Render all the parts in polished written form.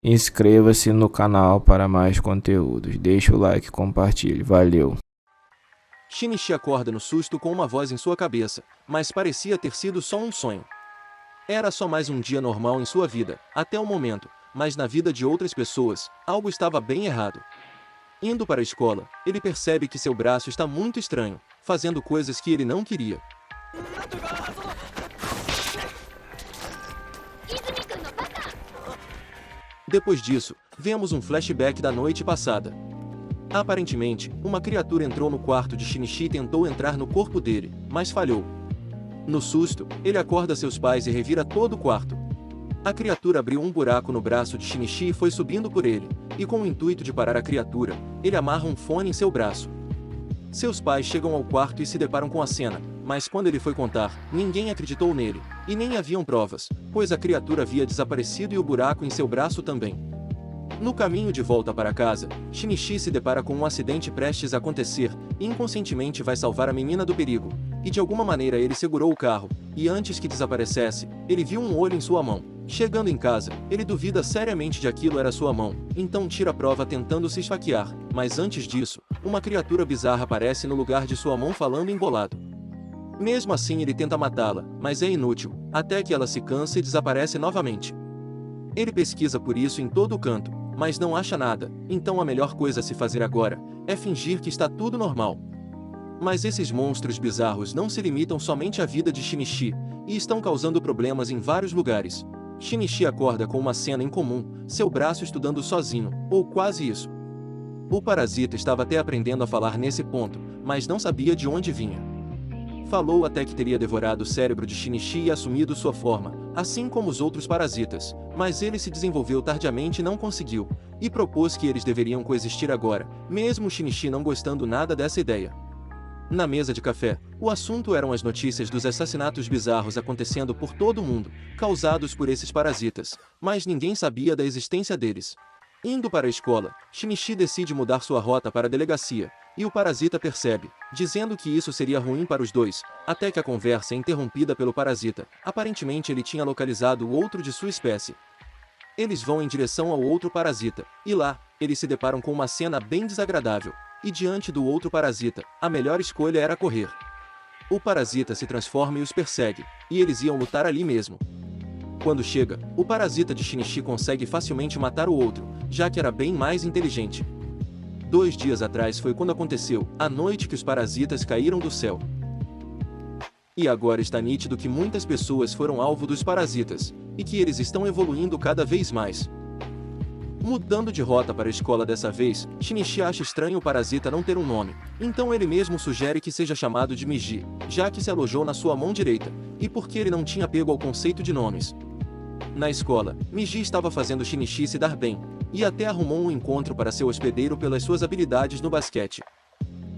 Inscreva-se no canal para mais conteúdos. Deixa o like e compartilhe. Valeu! Shinichi acorda no susto com uma voz em sua cabeça, mas parecia ter sido só um sonho. Era só mais um dia normal em sua vida, até o momento, mas na vida de outras pessoas, algo estava bem errado. Indo para a escola, ele percebe que seu braço está muito estranho, fazendo coisas que ele não queria. Depois disso, vemos um flashback da noite passada. Aparentemente, uma criatura entrou no quarto de Shinichi e tentou entrar no corpo dele, mas falhou. No susto, ele acorda seus pais e revira todo o quarto. A criatura abriu um buraco no braço de Shinichi e foi subindo por ele, e com o intuito de parar a criatura, ele amarra um fone em seu braço. Seus pais chegam ao quarto e se deparam com a cena, mas quando ele foi contar, ninguém acreditou nele, e nem haviam provas, pois a criatura havia desaparecido e o buraco em seu braço também. No caminho de volta para casa, Shinichi se depara com um acidente prestes a acontecer, e inconscientemente vai salvar a menina do perigo, e de alguma maneira ele segurou o carro, e antes que desaparecesse, ele viu um olho em sua mão. Chegando em casa, ele duvida seriamente de aquilo era sua mão, então tira a prova tentando se esfaquear, mas antes disso, uma criatura bizarra aparece no lugar de sua mão falando embolado. Mesmo assim ele tenta matá-la, mas é inútil, até que ela se cansa e desaparece novamente. Ele pesquisa por isso em todo o canto, mas não acha nada, então a melhor coisa a se fazer agora é fingir que está tudo normal. Mas esses monstros bizarros não se limitam somente à vida de Shinichi, e estão causando problemas em vários lugares. Shinichi acorda com uma cena incomum, seu braço estudando sozinho, ou quase isso. O parasita estava até aprendendo a falar nesse ponto, mas não sabia de onde vinha. Falou até que teria devorado o cérebro de Shinichi e assumido sua forma, assim como os outros parasitas, mas ele se desenvolveu tardiamente e não conseguiu, e propôs que eles deveriam coexistir agora, mesmo Shinichi não gostando nada dessa ideia. Na mesa de café, o assunto eram as notícias dos assassinatos bizarros acontecendo por todo o mundo, causados por esses parasitas, mas ninguém sabia da existência deles. Indo para a escola, Shinichi decide mudar sua rota para a delegacia, e o parasita percebe, dizendo que isso seria ruim para os dois, até que a conversa é interrompida pelo parasita. Aparentemente ele tinha localizado o outro de sua espécie. Eles vão em direção ao outro parasita, e lá, eles se deparam com uma cena bem desagradável. E diante do outro parasita, a melhor escolha era correr. O parasita se transforma e os persegue, e eles iam lutar ali mesmo. Quando chega, o parasita de Shinichi consegue facilmente matar o outro, já que era bem mais inteligente. 2 dias atrás foi quando aconteceu, a noite que os parasitas caíram do céu. E agora está nítido que muitas pessoas foram alvo dos parasitas, e que eles estão evoluindo cada vez mais. Mudando de rota para a escola dessa vez, Shinichi acha estranho o parasita não ter um nome, então ele mesmo sugere que seja chamado de Miji, já que se alojou na sua mão direita, e porque ele não tinha apego ao conceito de nomes. Na escola, Miji estava fazendo Shinichi se dar bem, e até arrumou um encontro para seu hospedeiro pelas suas habilidades no basquete.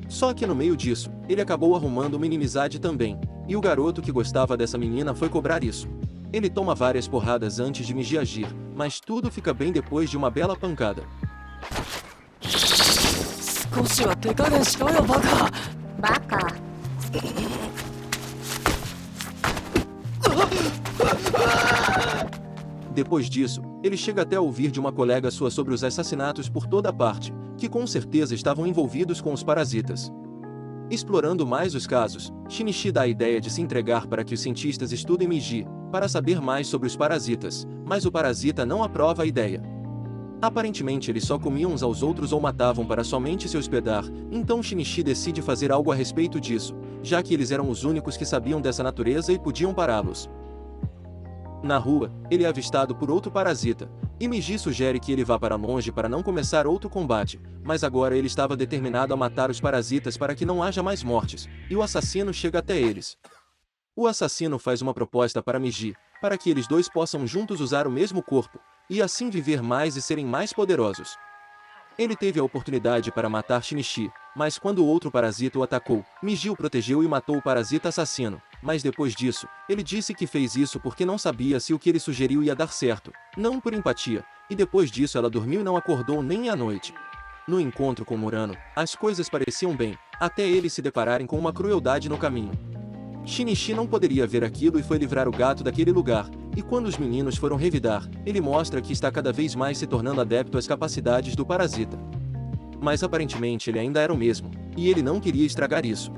Só que no meio disso, ele acabou arrumando uma inimizade também, e o garoto que gostava dessa menina foi cobrar isso. Ele toma várias porradas antes de Miji agir, mas tudo fica bem depois de uma bela pancada. Depois disso, ele chega até a ouvir de uma colega sua sobre os assassinatos por toda parte, que com certeza estavam envolvidos com os parasitas. Explorando mais os casos, Shinichi dá a ideia de se entregar para que os cientistas estudem Miji, para saber mais sobre os parasitas, mas o parasita não aprova a ideia. Aparentemente eles só comiam uns aos outros ou matavam para somente se hospedar, então Shinichi decide fazer algo a respeito disso, já que eles eram os únicos que sabiam dessa natureza e podiam pará-los. Na rua, ele é avistado por outro parasita, e Miji sugere que ele vá para longe para não começar outro combate, mas agora ele estava determinado a matar os parasitas para que não haja mais mortes, e o assassino chega até eles. O assassino faz uma proposta para Miji, para que eles dois possam juntos usar o mesmo corpo, e assim viver mais e serem mais poderosos. Ele teve a oportunidade para matar Shinichi, mas quando o outro parasita o atacou, Miji o protegeu e matou o parasita assassino, mas depois disso, ele disse que fez isso porque não sabia se o que ele sugeriu ia dar certo, não por empatia, e depois disso ela dormiu e não acordou nem à noite. No encontro com Murano, as coisas pareciam bem, até eles se depararem com uma crueldade no caminho. Shinichi não poderia ver aquilo e foi livrar o gato daquele lugar, e quando os meninos foram revidar, ele mostra que está cada vez mais se tornando adepto às capacidades do parasita. Mas aparentemente ele ainda era o mesmo, e ele não queria estragar isso.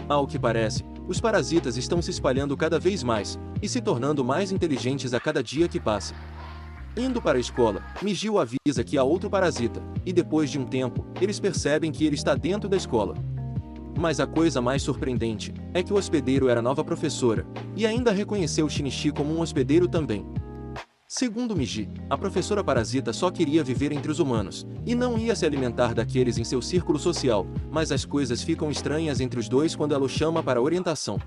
Ao que parece, os parasitas estão se espalhando cada vez mais, e se tornando mais inteligentes a cada dia que passa. Indo para a escola, Migi o avisa que há outro parasita, e depois de um tempo, eles percebem que ele está dentro da escola. Mas a coisa mais surpreendente é que o hospedeiro era a nova professora, e ainda reconheceu Shinichi como um hospedeiro também. Segundo Migi, a professora parasita só queria viver entre os humanos, e não ia se alimentar daqueles em seu círculo social, mas as coisas ficam estranhas entre os dois quando ela o chama para orientação.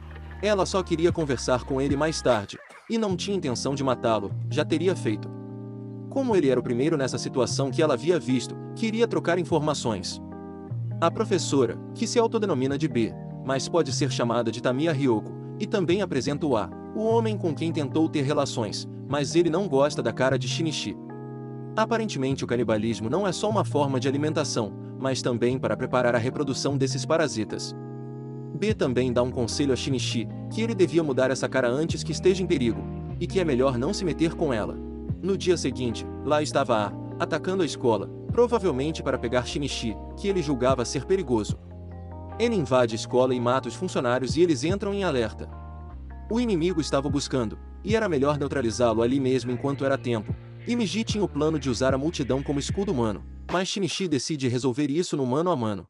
Ela só queria conversar com ele mais tarde, e não tinha intenção de matá-lo, já teria feito. Como ele era o primeiro nessa situação que ela havia visto, queria trocar informações. A professora, que se autodenomina de B, mas pode ser chamada de Tamiya Ryoko, e também apresenta o A, o homem com quem tentou ter relações, mas ele não gosta da cara de Shinichi. Aparentemente o canibalismo não é só uma forma de alimentação, mas também para preparar a reprodução desses parasitas. B também dá um conselho a Shinichi, que ele devia mudar essa cara antes que esteja em perigo, e que é melhor não se meter com ela. No dia seguinte, lá estava A, atacando a escola, provavelmente para pegar Shinichi, que ele julgava ser perigoso. Ele invade a escola e mata os funcionários e eles entram em alerta. O inimigo estava o buscando, e era melhor neutralizá-lo ali mesmo enquanto era tempo, e Migi tinha o plano de usar a multidão como escudo humano, mas Shinichi decide resolver isso no mano a mano.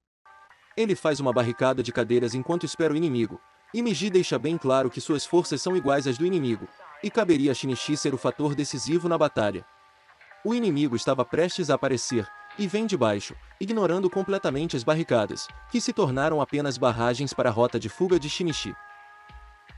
Ele faz uma barricada de cadeiras enquanto espera o inimigo, e Migi deixa bem claro que suas forças são iguais às do inimigo, e caberia a Shinichi ser o fator decisivo na batalha. O inimigo estava prestes a aparecer, e vem de baixo, ignorando completamente as barricadas, que se tornaram apenas barragens para a rota de fuga de Shinichi.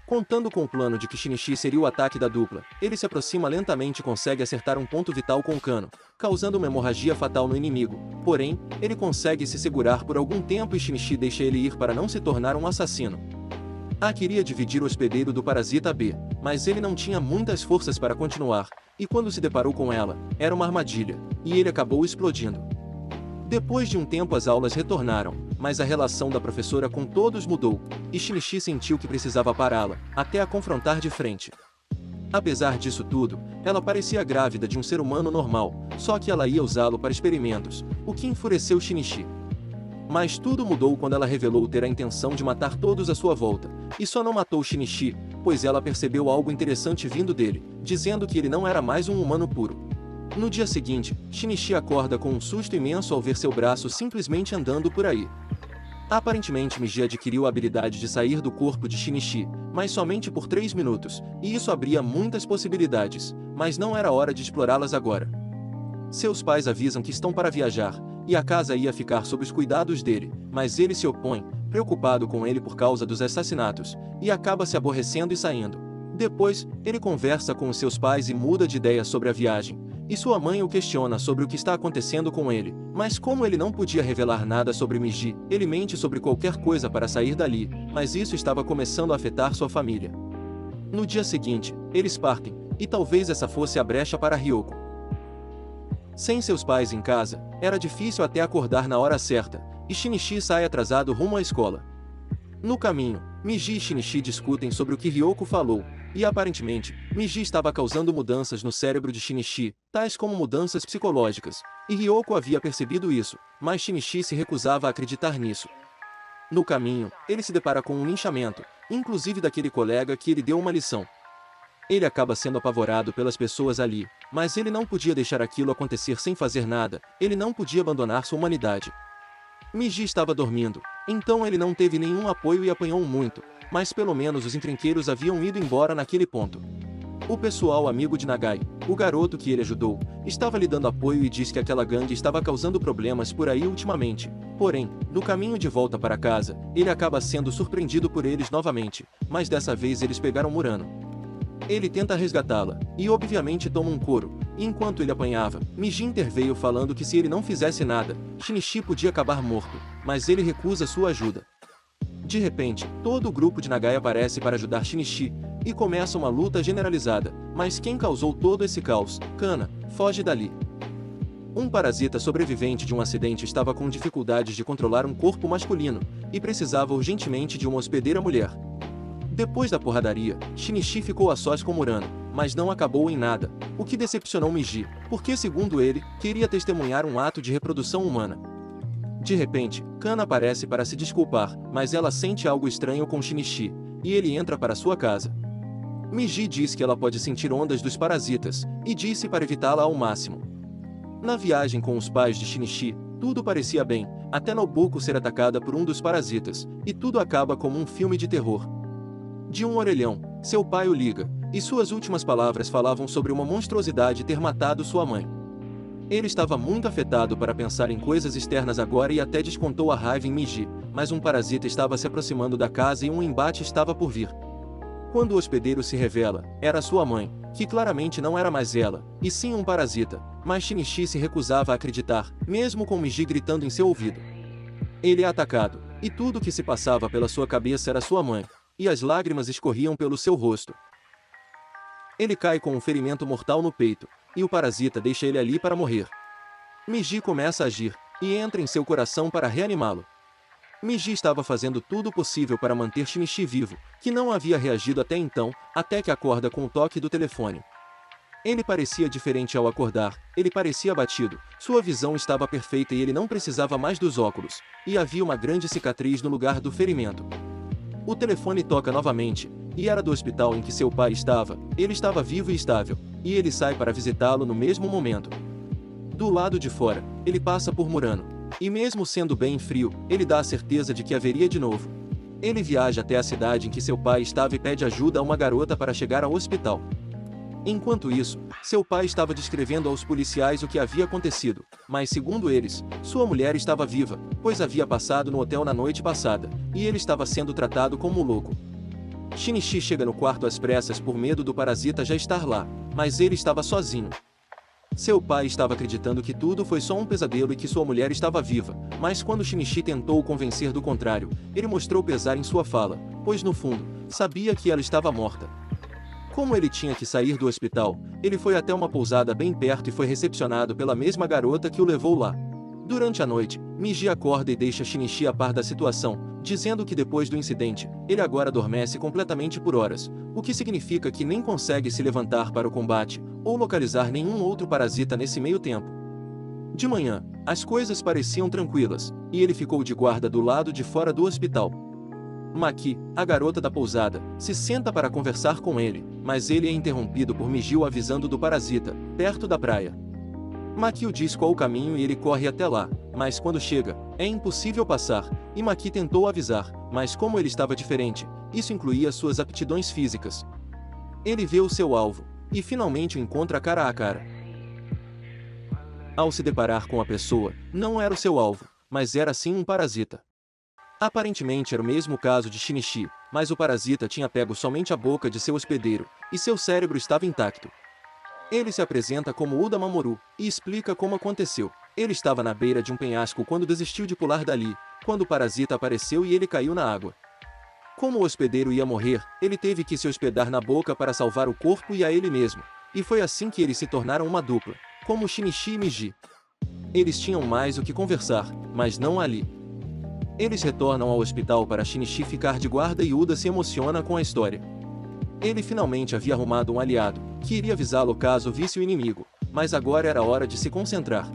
Contando com o plano de que Shinichi seria o ataque da dupla, ele se aproxima lentamente e consegue acertar um ponto vital com o cano, causando uma hemorragia fatal no inimigo, porém, ele consegue se segurar por algum tempo e Shinichi deixa ele ir para não se tornar um assassino. A queria dividir o hospedeiro do parasita B, mas ele não tinha muitas forças para continuar, e quando se deparou com ela, era uma armadilha, e ele acabou explodindo. Depois de um tempo as aulas retornaram, mas a relação da professora com todos mudou, e Shinichi sentiu que precisava pará-la, até a confrontar de frente. Apesar disso tudo, ela parecia grávida de um ser humano normal, só que ela ia usá-lo para experimentos, o que enfureceu Shinichi. Mas tudo mudou quando ela revelou ter a intenção de matar todos à sua volta, e só não matou Shinichi, pois ela percebeu algo interessante vindo dele, dizendo que ele não era mais um humano puro. No dia seguinte, Shinichi acorda com um susto imenso ao ver seu braço simplesmente andando por aí. Aparentemente Migi adquiriu a habilidade de sair do corpo de Shinichi, mas somente por 3 minutos, e isso abria muitas possibilidades, mas não era hora de explorá-las agora. Seus pais avisam que estão para viajar, e a casa ia ficar sob os cuidados dele, mas ele se opõe, preocupado com ele por causa dos assassinatos, e acaba se aborrecendo e saindo. Depois, ele conversa com os seus pais e muda de ideia sobre a viagem, e sua mãe o questiona sobre o que está acontecendo com ele, mas como ele não podia revelar nada sobre Migi, ele mente sobre qualquer coisa para sair dali, mas isso estava começando a afetar sua família. No dia seguinte, eles partem, e talvez essa fosse a brecha para Ryoko. Sem seus pais em casa, era difícil até acordar na hora certa, e Shinichi sai atrasado rumo à escola. No caminho, Migi e Shinichi discutem sobre o que Ryoko falou, e aparentemente, Migi estava causando mudanças no cérebro de Shinichi, tais como mudanças psicológicas, e Ryoko havia percebido isso, mas Shinichi se recusava a acreditar nisso. No caminho, ele se depara com um linchamento, inclusive daquele colega que ele deu uma lição. Ele acaba sendo apavorado pelas pessoas ali, mas ele não podia deixar aquilo acontecer sem fazer nada, ele não podia abandonar sua humanidade. Migi estava dormindo, então ele não teve nenhum apoio e apanhou muito, mas pelo menos os encrenqueiros haviam ido embora naquele ponto. O pessoal amigo de Nagai, o garoto que ele ajudou, estava lhe dando apoio e diz que aquela gangue estava causando problemas por aí ultimamente. Porém, no caminho de volta para casa, ele acaba sendo surpreendido por eles novamente, mas dessa vez eles pegaram Murano. Ele tenta resgatá-la, e obviamente toma um couro, e enquanto ele apanhava, Migi interveio falando que se ele não fizesse nada, Shinichi podia acabar morto, mas ele recusa sua ajuda. De repente, todo o grupo de Nagai aparece para ajudar Shinichi, e começa uma luta generalizada, mas quem causou todo esse caos, Kana, foge dali. Um parasita sobrevivente de um acidente estava com dificuldades de controlar um corpo masculino, e precisava urgentemente de uma hospedeira mulher. Depois da porradaria, Shinichi ficou a sós com Murano, mas não acabou em nada, o que decepcionou Miji, porque segundo ele, queria testemunhar um ato de reprodução humana. De repente, Kana aparece para se desculpar, mas ela sente algo estranho com Shinichi, e ele entra para sua casa. Miji diz que ela pode sentir ondas dos parasitas, e disse para evitá-la ao máximo. Na viagem com os pais de Shinichi, tudo parecia bem, até Nobuko ser atacada por um dos parasitas, e tudo acaba como um filme de terror. De um orelhão, seu pai o liga, e suas últimas palavras falavam sobre uma monstruosidade ter matado sua mãe. Ele estava muito afetado para pensar em coisas externas agora e até descontou a raiva em Miji, mas um parasita estava se aproximando da casa e um embate estava por vir. Quando o hospedeiro se revela, era sua mãe, que claramente não era mais ela, e sim um parasita, mas Shinichi se recusava a acreditar, mesmo com Miji gritando em seu ouvido. Ele é atacado, e tudo o que se passava pela sua cabeça era sua mãe, e as lágrimas escorriam pelo seu rosto. Ele cai com um ferimento mortal no peito, e o parasita deixa ele ali para morrer. Miji começa a agir, e entra em seu coração para reanimá-lo. Miji estava fazendo tudo o possível para manter Shinichi vivo, que não havia reagido até então, até que acorda com o toque do telefone. Ele parecia diferente ao acordar, ele parecia abatido, sua visão estava perfeita e ele não precisava mais dos óculos, e havia uma grande cicatriz no lugar do ferimento. O telefone toca novamente, e era do hospital em que seu pai estava, ele estava vivo e estável, e ele sai para visitá-lo no mesmo momento. Do lado de fora, ele passa por Murano. E mesmo sendo bem frio, ele dá a certeza de que haveria de novo. Ele viaja até a cidade em que seu pai estava e pede ajuda a uma garota para chegar ao hospital. Enquanto isso, seu pai estava descrevendo aos policiais o que havia acontecido, mas segundo eles, sua mulher estava viva, pois havia passado no hotel na noite passada, e ele estava sendo tratado como louco. Shinichi chega no quarto às pressas por medo do parasita já estar lá, mas ele estava sozinho. Seu pai estava acreditando que tudo foi só um pesadelo e que sua mulher estava viva, mas quando Shinichi tentou o convencer do contrário, ele mostrou pesar em sua fala, pois no fundo, sabia que ela estava morta. Como ele tinha que sair do hospital, ele foi até uma pousada bem perto e foi recepcionado pela mesma garota que o levou lá. Durante a noite, Miji acorda e deixa Shinichi a par da situação, dizendo que depois do incidente, ele agora adormece completamente por horas, o que significa que nem consegue se levantar para o combate, ou localizar nenhum outro parasita nesse meio tempo. De manhã, as coisas pareciam tranquilas, e ele ficou de guarda do lado de fora do hospital. Maki, a garota da pousada, se senta para conversar com ele, mas ele é interrompido por Miji o avisando do parasita, perto da praia. Maki o diz qual o caminho e ele corre até lá, mas quando chega, é impossível passar, e Maki tentou avisar, mas como ele estava diferente, isso incluía suas aptidões físicas. Ele vê o seu alvo, e finalmente o encontra cara a cara. Ao se deparar com a pessoa, não era o seu alvo, mas era sim um parasita. Aparentemente era o mesmo caso de Shinichi, mas o parasita tinha pego somente a boca de seu hospedeiro, e seu cérebro estava intacto. Ele se apresenta como Uda Mamoru, e explica como aconteceu. Ele estava na beira de um penhasco quando desistiu de pular dali, quando o parasita apareceu e ele caiu na água. Como o hospedeiro ia morrer, ele teve que se hospedar na boca para salvar o corpo e a ele mesmo, e foi assim que eles se tornaram uma dupla, como Shinichi e Miji. Eles tinham mais o que conversar, mas não ali. Eles retornam ao hospital para Shinichi ficar de guarda e Uda se emociona com a história. Ele finalmente havia arrumado um aliado, que iria avisá-lo caso visse o inimigo, mas agora era hora de se concentrar.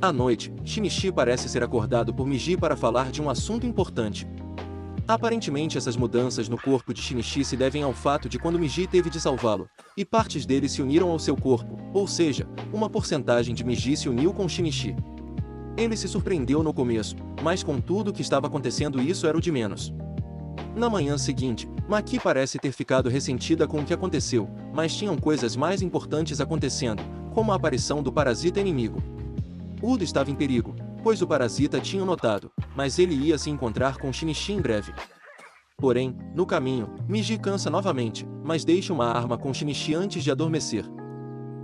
À noite, Shinichi parece ser acordado por Miji para falar de um assunto importante. Aparentemente essas mudanças no corpo de Shinichi se devem ao fato de quando Miji teve de salvá-lo, e partes dele se uniram ao seu corpo, ou seja, uma porcentagem de Miji se uniu com Shinichi. Ele se surpreendeu no começo, mas com tudo o que estava acontecendo isso era o de menos. Na manhã seguinte, Maki parece ter ficado ressentida com o que aconteceu, mas tinham coisas mais importantes acontecendo, como a aparição do parasita inimigo. Uda estava em perigo, pois o parasita tinha notado, mas ele ia se encontrar com Shinichi em breve. Porém, no caminho, Miji cansa novamente, mas deixa uma arma com Shinichi antes de adormecer.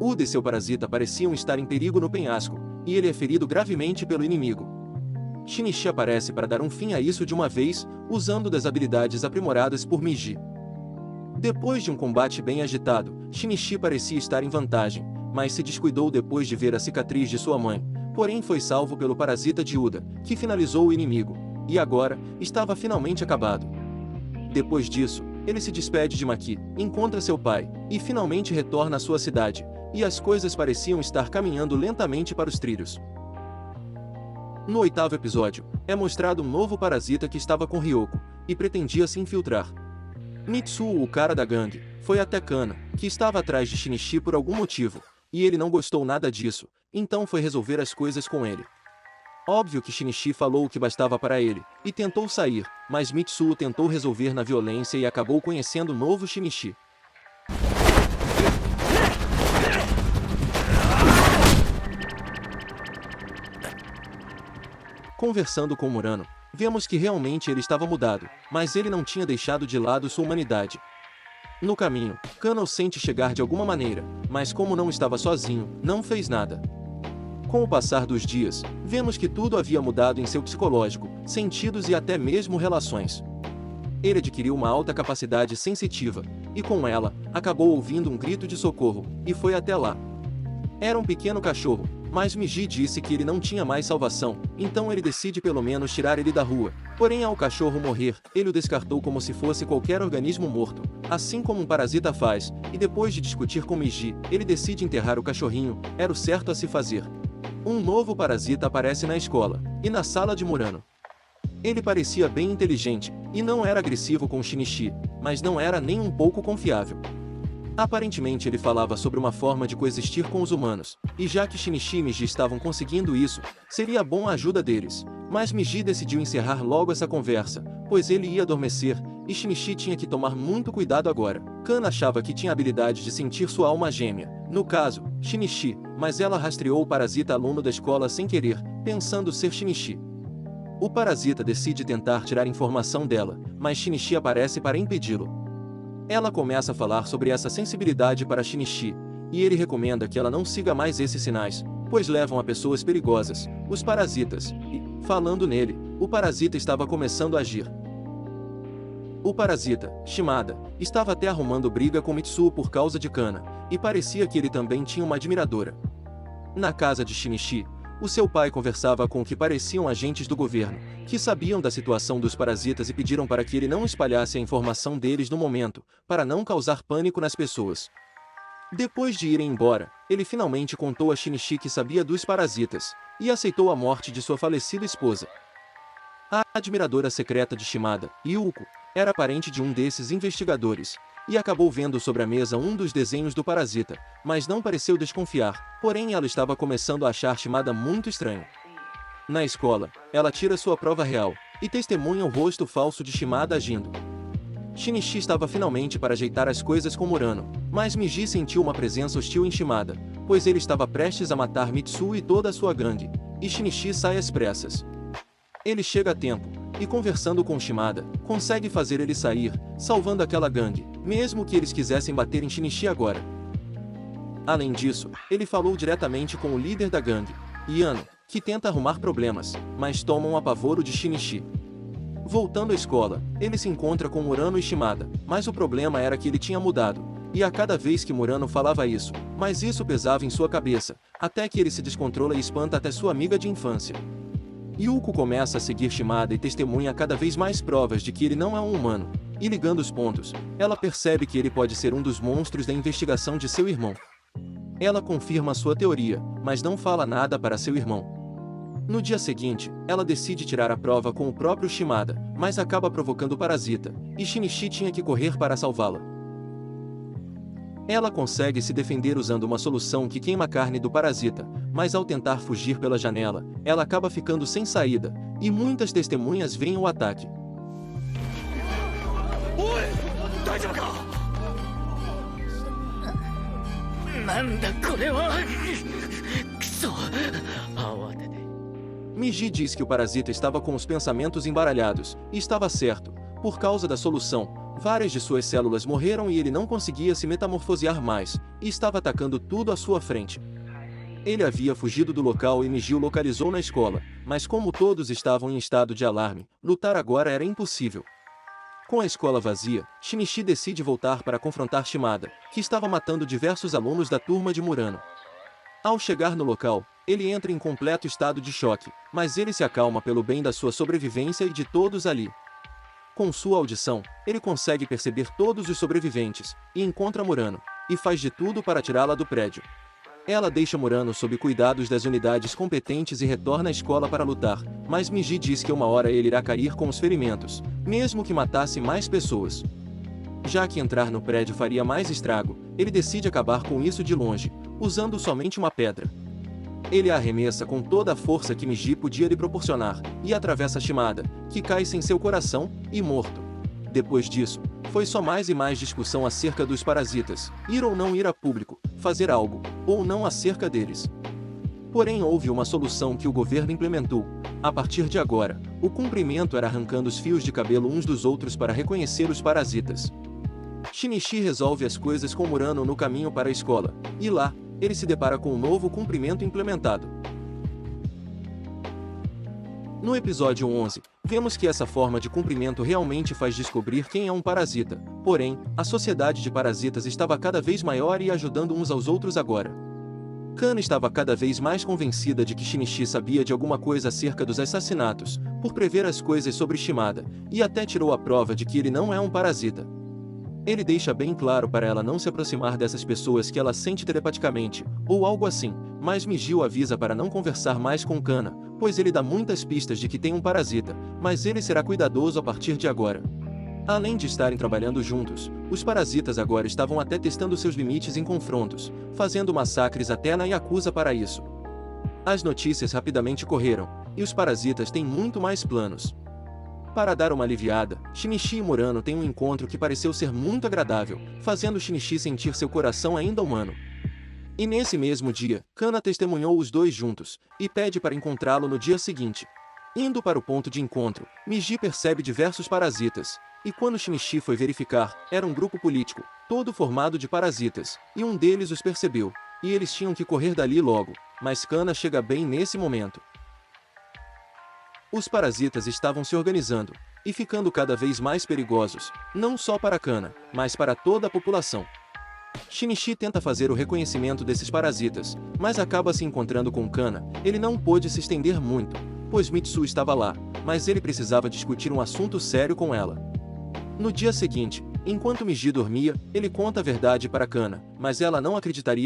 Uda e seu parasita pareciam estar em perigo no penhasco, e ele é ferido gravemente pelo inimigo. Shinichi aparece para dar um fim a isso de uma vez, usando das habilidades aprimoradas por Miji. Depois de um combate bem agitado, Shinichi parecia estar em vantagem, mas se descuidou depois de ver a cicatriz de sua mãe, porém foi salvo pelo parasita de Uda, que finalizou o inimigo, e agora, estava finalmente acabado. Depois disso, Ele se despede de Maki, encontra seu pai, e finalmente retorna à sua cidade, e as coisas pareciam estar caminhando lentamente para os trilhos. No oitavo episódio, é mostrado um novo parasita que estava com Ryoko, e pretendia se infiltrar. Mitsuo, o cara da gangue, foi até Kana, que estava atrás de Shinichi por algum motivo, e ele não gostou nada disso, então foi resolver as coisas com ele. Óbvio que Shinichi falou o que bastava para ele, e tentou sair, mas Mitsuo tentou resolver na violência e acabou conhecendo o novo Shinichi. Conversando com Murano, vemos que realmente ele estava mudado, mas ele não tinha deixado de lado sua humanidade. No caminho, Kana o sente chegar de alguma maneira, mas como não estava sozinho, não fez nada. Com o passar dos dias, vemos que tudo havia mudado em seu psicológico, sentidos e até mesmo relações. Ele adquiriu uma alta capacidade sensitiva, e com ela, acabou ouvindo um grito de socorro, e foi até lá. Era um pequeno cachorro, mas Miji disse que ele não tinha mais salvação, então ele decide pelo menos tirar ele da rua. Porém, ao cachorro morrer, ele o descartou como se fosse qualquer organismo morto, assim como um parasita faz, e depois de discutir com Miji, ele decide enterrar o cachorrinho, era o certo a se fazer. Um novo parasita aparece na escola, e na sala de Murano. Ele parecia bem inteligente, e não era agressivo com Shinichi, mas não era nem um pouco confiável. Aparentemente ele falava sobre uma forma de coexistir com os humanos, e já que Shinichi e Miji estavam conseguindo isso, seria bom a ajuda deles. Mas Miji decidiu encerrar logo essa conversa, pois ele ia adormecer, e Shinichi tinha que tomar muito cuidado agora. Kana achava que tinha a habilidade de sentir sua alma gêmea, no caso, Shinichi, mas ela rastreou o parasita aluno da escola sem querer, pensando ser Shinichi. O parasita decide tentar tirar informação dela, mas Shinichi aparece para impedi-lo. Ela começa a falar sobre essa sensibilidade para Shinichi, e ele recomenda que ela não siga mais esses sinais, pois levam a pessoas perigosas, os parasitas, e, falando nele, o parasita estava começando a agir. O parasita, Shimada, estava até arrumando briga com Mitsuo por causa de Kana, e parecia que ele também tinha uma admiradora. Na casa de Shinichi, o seu pai conversava com o que pareciam agentes do governo, que sabiam da situação dos parasitas e pediram para que ele não espalhasse a informação deles no momento, para não causar pânico nas pessoas. Depois de irem embora, ele finalmente contou a Shinichi que sabia dos parasitas, e aceitou a morte de sua falecida esposa. A admiradora secreta de Shimada, Yuko, era parente de um desses investigadores, e acabou vendo sobre a mesa um dos desenhos do parasita, mas não pareceu desconfiar, porém ela estava começando a achar Shimada muito estranho. Na escola, ela tira sua prova real, e testemunha o rosto falso de Shimada agindo. Shinichi estava finalmente para ajeitar as coisas com Murano, mas Miji sentiu uma presença hostil em Shimada, pois ele estava prestes a matar Mitsuo e toda a sua gangue, e Shinichi sai às pressas. Ele chega a tempo, e conversando com Shimada, consegue fazer ele sair, salvando aquela gangue, mesmo que eles quisessem bater em Shinichi agora. Além disso, ele falou diretamente com o líder da gangue, Yano, que tenta arrumar problemas, mas toma um apavoro de Shinichi. Voltando à escola, ele se encontra com Murano e Shimada, mas o problema era que ele tinha mudado, e a cada vez que Murano falava isso, mas isso pesava em sua cabeça, até que ele se descontrola e espanta até sua amiga de infância. Yuko começa a seguir Shimada e testemunha cada vez mais provas de que ele não é um humano, e ligando os pontos, ela percebe que ele pode ser um dos monstros da investigação de seu irmão. Ela confirma sua teoria, mas não fala nada para seu irmão. No dia seguinte, ela decide tirar a prova com o próprio Shimada, mas acaba provocando o parasita, e Shinichi tinha que correr para salvá-la. Ela consegue se defender usando uma solução que queima a carne do parasita, mas ao tentar fugir pela janela, ela acaba ficando sem saída, e muitas testemunhas veem o ataque. Miji diz que o parasita estava com os pensamentos embaralhados, e estava certo, por causa da solução. Várias de suas células morreram e ele não conseguia se metamorfosear mais, e estava atacando tudo à sua frente. Ele havia fugido do local e Miji o localizou na escola, mas como todos estavam em estado de alarme, lutar agora era impossível. Com a escola vazia, Shinichi decide voltar para confrontar Shimada, que estava matando diversos alunos da turma de Murano. Ao chegar no local, ele entra em completo estado de choque, mas ele se acalma pelo bem da sua sobrevivência e de todos ali. Com sua audição, ele consegue perceber todos os sobreviventes, e encontra Murano, e faz de tudo para tirá-la do prédio. Ela deixa Murano sob cuidados das unidades competentes e retorna à escola para lutar, mas Miji diz que uma hora ele irá cair com os ferimentos, mesmo que matasse mais pessoas. Já que entrar no prédio faria mais estrago, ele decide acabar com isso de longe, usando somente uma pedra. Ele a arremessa com toda a força que Miji podia lhe proporcionar, e atravessa Shimada, que cai sem seu coração, e morto. Depois disso, foi só mais e mais discussão acerca dos parasitas, ir ou não ir a público, fazer algo, ou não acerca deles. Porém houve uma solução que o governo implementou. A partir de agora, o cumprimento era arrancando os fios de cabelo uns dos outros para reconhecer os parasitas. Shinichi resolve as coisas com Murano no caminho para a escola, e lá, ele se depara com um novo cumprimento implementado. No episódio 11, vemos que essa forma de cumprimento realmente faz descobrir quem é um parasita, porém, a sociedade de parasitas estava cada vez maior e ajudando uns aos outros agora. Kana estava cada vez mais convencida de que Shinichi sabia de alguma coisa acerca dos assassinatos, por prever as coisas sobre Shimada, e até tirou a prova de que ele não é um parasita. Ele deixa bem claro para ela não se aproximar dessas pessoas que ela sente telepaticamente, ou algo assim, mas Miji o avisa para não conversar mais com Kana, pois ele dá muitas pistas de que tem um parasita, mas ele será cuidadoso a partir de agora. Além de estarem trabalhando juntos, os parasitas agora estavam até testando seus limites em confrontos, fazendo massacres até na Yakuza para isso. As notícias rapidamente correram, e os parasitas têm muito mais planos. Para dar uma aliviada, Shinichi e Murano têm um encontro que pareceu ser muito agradável, fazendo Shinichi sentir seu coração ainda humano. E nesse mesmo dia, Kana testemunhou os dois juntos, e pede para encontrá-lo no dia seguinte. Indo para o ponto de encontro, Miji percebe diversos parasitas, e quando Shinichi foi verificar, era um grupo político, todo formado de parasitas, e um deles os percebeu, e eles tinham que correr dali logo, mas Kana chega bem nesse momento. Os parasitas estavam se organizando, e ficando cada vez mais perigosos, não só para Kana, mas para toda a população. Shinichi tenta fazer o reconhecimento desses parasitas, mas acaba se encontrando com Kana. Ele não pôde se estender muito, pois Mitsu estava lá, mas ele precisava discutir um assunto sério com ela. No dia seguinte, enquanto Miji dormia, ele conta a verdade para Kana, mas ela não acreditaria